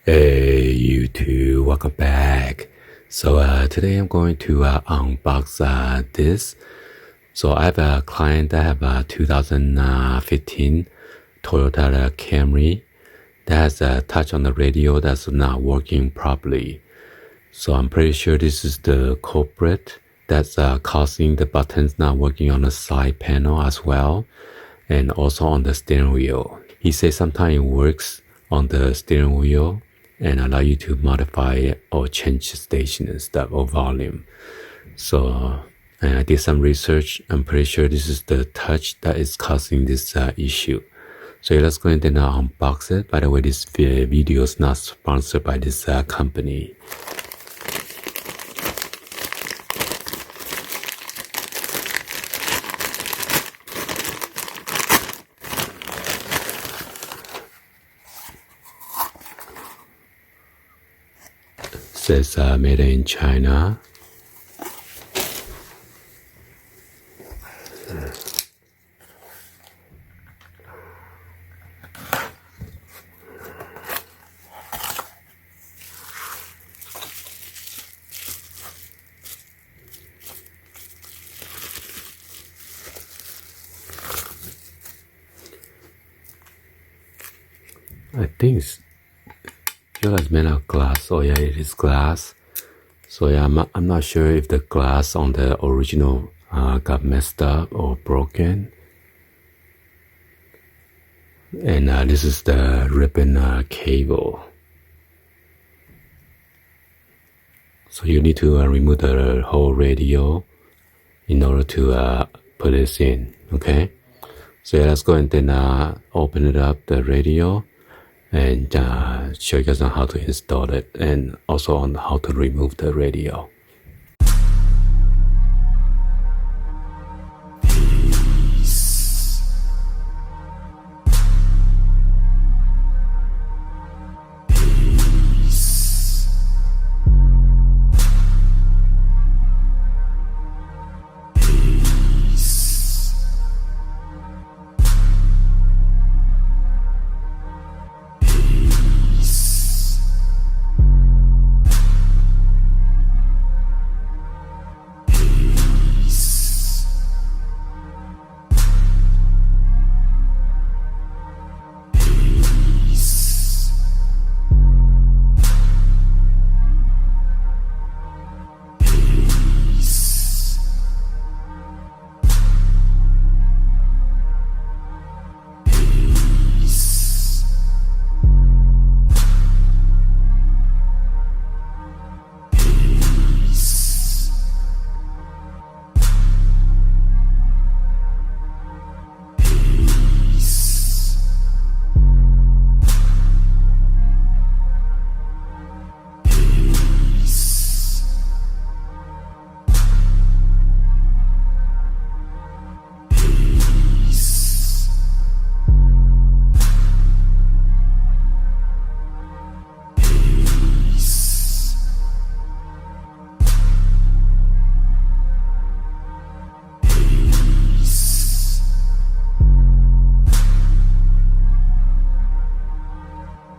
Hey YouTube, welcome back. So today I'm going to unbox this. So I have a client that have a 2015 Toyota Camry that has a touch on the radio that's not working properly. So I'm pretty sure this is the culprit that's causing the buttons not working on the side panel as well, and also on the steering wheel. He says sometimes it works on the steering wheel and allow you to modify it or change the station and stuff or volume. So and I did some research. I'm pretty sure this is the touch that is causing this issue. So let's go ahead and unbox it. By the way, this video is not sponsored by this company. It says made in China. I think it's made of glass. Oh yeah, it is glass. So yeah, I'm not sure if the glass on the original got messed up or broken. And this is the ribbon cable. So you need to remove the whole radio in order to put this in. Okay. So yeah, let's go and then open it up, the radio, and show you guys on how to install it and also on how to remove the radio.